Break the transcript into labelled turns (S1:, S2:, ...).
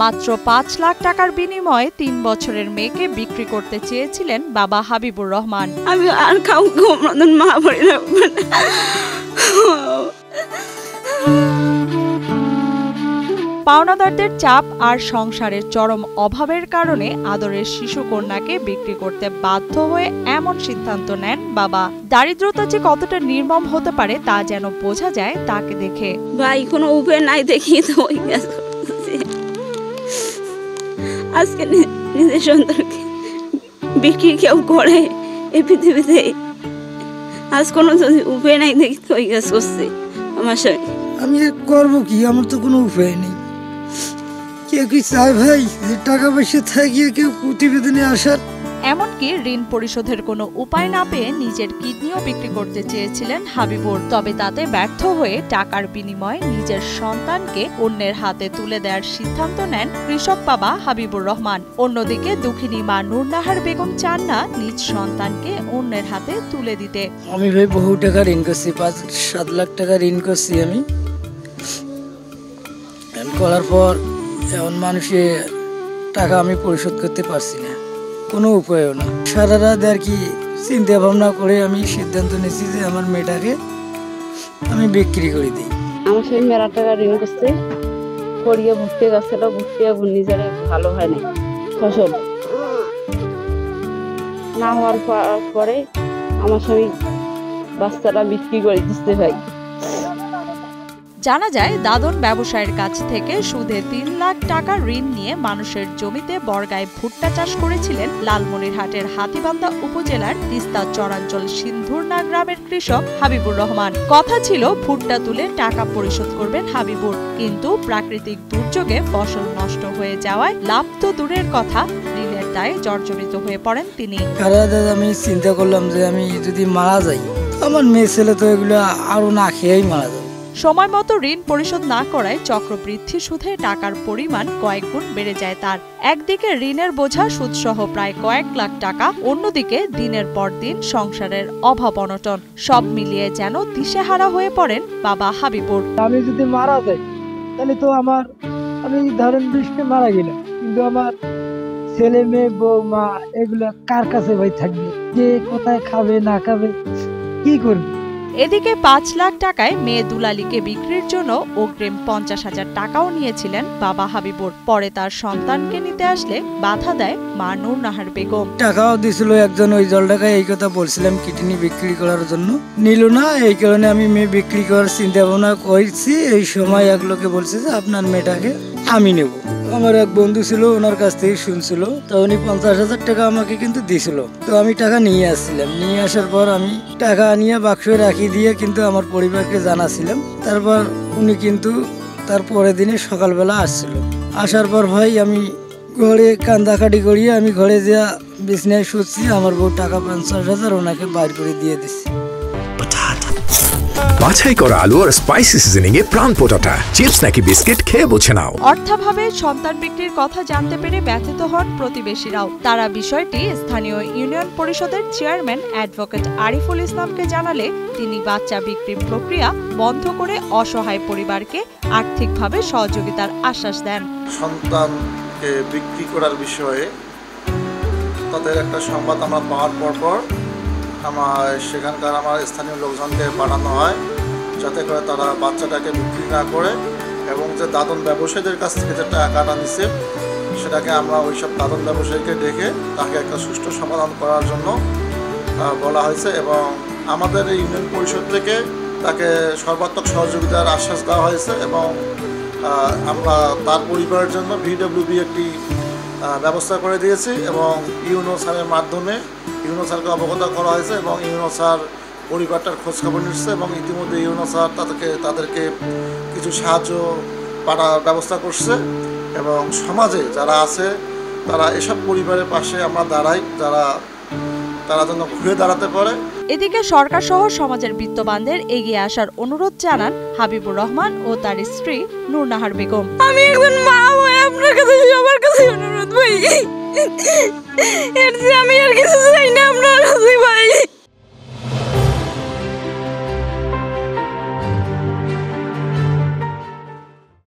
S1: মাত্র ৫ লাখ টাকার বিনিময়ে ৩ বছরের মেয়েকে বিক্রি করতে চেয়েছিলেন বাবা হাবিবুর রহমান।
S2: আমি আর কাউকে মা বলি না।
S1: পাওনাদারদের চাপ আর সংসারের চরম অভাবের কারণে আদরের শিশু কন্যাকে বিক্রি করতে বাধ্য হয়ে এমন সিদ্ধান্ত নেন বাবা। দারিদ্রতা যে কতটা নির্মম হতে পারে তা যেন বোঝা যায় তাকে দেখে।
S2: ভাই কোনো উপায় নাই দেখি তো ওই কাজ আজকে নিজের সন্তানকে বিক্রি কেউ করে এই পৃথিবীতে, আজ কোনো যদি উপায় নাই দেখি তো ওই কাজ করছে আমার স্বামী।
S3: আমি করবো কি, আমার তো কোনো উপায় নেই। কেউ কি চায় ভাই যে টাকা পয়সা থাকিয়ে কেউ প্রতিবেদনে আসার?
S1: এমনকি ঋণ পরিশোধের কোনো উপায় না পেয়ে নিজের কিডনিও বিক্রি করতে চেয়েছিলেন হাবিবুর। তবে তাতে ব্যর্থ হয়ে টাকার বিনিময়ে নিজের সন্তানকে অন্যের হাতে তুলে দেওয়ার সিদ্ধান্ত নেন কৃষক বাবা হাবিবুর রহমান। অন্যদিকে দুঃখিনী মা নূরনাহার বেগম চান না নিজ সন্তানকে অন্যের হাতে তুলে দিতে।
S3: আমি ভাই বহু টাকা ঋণ করছি, ৫-৭ লাখ টাকা ঋণ করছি আমি। করার পর এমন মানুষের টাকা আমি পরিশোধ করতে পারছি না, কোনো উপায়ও না। সারা রাত আর কি চিন্তা ভাবনা করে আমি সিদ্ধান্ত নিয়েছি যে আমার মেয়েটাকে আমি বিক্রি করে দিই।
S2: আমার স্বামী মেলা টাকা ঋণ করছে, করিয়ে ভর্তি গেছিল, ভর্তি নিজের ভালো হয়নি, ফসল না হওয়ার পরে আমার স্বামী বাচ্চাটা বিক্রি করে দিচ্ছে ভাই।
S1: জানা যায় দাদন ব্যবসায়ীর কাছ থেকে সুদে ৩ লাখ টাকা ঋণ নিয়ে মানুষের জমিতে বর্গায় ভুট্টা চাষ করেছিলেন লালমনিরহাটের হাতীবান্ধা উপজেলার তিস্তা চরাঞ্চল সিন্ধুরনা গ্রামের কৃষক হাবিবুর রহমান। কথা ছিল ভুট্টা তুলে টাকা পরিশোধ করবেন হাবিবুর, কিন্তু প্রাকৃতিক দুর্যোগে ফসল নষ্ট হয়ে যাওয়ায় লাভ তো দূরের কথা, ঋণের দায়ে জর্জরিত হয়ে পড়েন তিনি।
S3: আমি চিন্তা করলাম যে আমি যদি মারা যাই, আমার মেয়ে ছেলে তো এগুলো আরো না খেয়েই মারা যাবে।
S1: সময় মতো ঋণ পরিশোধ না করায় চক্রবৃদ্ধি সুদে টাকার পরিমাণ কয়েক গুণ বেড়ে যায় তার। একদিকে ঋণের বোঝা সুদসহ প্রায় কয়েক লাখ টাকা, অন্যদিকে দিনের পর দিন সংসারের অভাব অনটন, সব মিলিয়ে যেন দিশেহারা হয়ে পড়েন বাবা হাবিবুর।
S3: আমি যদি মারা যাই তাহলে তো আমি ধরেন বৃষ্টি মারা গেলাম, কিন্তু আমার ছেলে মেয়ে বউ মা এগুলো কার কাছে ভাই থাকবে? যে কোথায় খাবে না খাবে, কি করবে?
S1: এদিকে ৫ লাখ টাকায় মেয়ে দুলালীকে বিক্রির জন্য অগ্রিম ৫০,০০০ টাকাও নিয়েছিলেন বাবা হাবিবুর। পরে তার সন্তানকে নিতে আসলে বাধা দেয় মা নূরনাহার বেগম।
S3: টাকাও দিছিল একজন, ওই জল টাকায় এই কথা বলছিলাম কিডনি বিক্রি করার জন্য, নিল না। এই কারণে আমি মেয়ে বিক্রি করার চিন্তা ভাবনা করছি। এই সময় এক লোকে বলছে যে আপনার মেয়েটাকে আমি নেব। আমার এক বন্ধু ছিল, ওনার কাছ থেকে শুনছিল, তো উনি ৫০,০০০ টাকা আমাকে কিন্তু দিছিল। তো আমি টাকা নিয়ে আসছিলাম, নিয়ে আসার পর আমি টাকা নিয়ে বাক্সে রাখি দিয়ে কিন্তু আমার পরিবারকে জানাছিলাম। তারপর উনি কিন্তু তার পরের দিনে সকালবেলা আসছিল। আসার পর ভাই আমি ঘরে কান্দাকাটি করিয়ে আমি ঘরে যা বিছনায় শুচ্ছি, আমার বউ টাকা ৫০,০০০ ওনাকে বাইর করে দিয়ে দিচ্ছি।
S4: বাছাই করা আলু আর স্পাইসি সিজনিং এ প্রাণ পোটাটা চিপস নাকি বিস্কিট খেয়ে বুঝে নাও।
S1: অর্থাভাবে সন্তান বিক্রির কথা জানতে পেরে ব্যথিত হন প্রতিবেশীরাও। তারা বিষয়টি স্থানীয় ইউনিয়ন পরিষদের চেয়ারম্যান অ্যাডভোকেট আরিফুল ইসলামকে জানালে তিনি বাচ্চা বিক্রির প্রক্রিয়া বন্ধ করে অসহায় পরিবারকে আর্থিকভাবে সহযোগিতার আশ্বাস দেন।
S5: সন্তানকে বিক্রি করার বিষয়ে তাদের একটা সংবাদ আমরা পাওয়ার পর সেখানকার আমার স্থানীয় লোকজনকে পাঠানো হয়, যাতে করে তারা বাচ্চাটাকে বিক্রি না করে, এবং যে দাদন ব্যবসায়ীদের কাছ থেকে যে টাকাটা নিচ্ছে সেটাকে আমরা ওইসব দাদন ব্যবসায়ীকে ডেকে তাকে একটা সুষ্ঠু সমাধান করার জন্য বলা হয়েছে। এবং আমাদের এই ইউনিয়ন পরিষদ থেকে তাকে সর্বাত্মক সহযোগিতার আশ্বাস দেওয়া হয়েছে, এবং আমরা তার পরিবারের জন্য ভিডব্লিউবি একটি ব্যবস্থা করে দিয়েছি, এবং ইউনো স্যারের মাধ্যমে ইউনো স্যারকে অবগত করা হয়েছে, এবং ইউনো স্যার পরিবারটার খোঁজখবর নিচ্ছে, এবং ইতিমধ্যে ইউনো স্যার তাদেরকে কিছু সাহায্য পাঠার ব্যবস্থা করছে। এবং সমাজে যারা আছে তারা এসব পরিবারের পাশে আমরা দাঁড়াই, তারা যেন ঘুরে দাঁড়াতে পারে।
S1: এদিকে সরকার সহ সমাজের বিত্তবানদের এগিয়ে আসার অনুরোধ জানান হাবিবুর রহমান ও তার স্ত্রী নূরনাহার বেগম।
S2: আমি একজন মা হয়ে আপনার কাছে সবার কাছে অনুরোধ ভাই, এর যে আমি আর কিছু চাই না আপনার কাছে ভাই।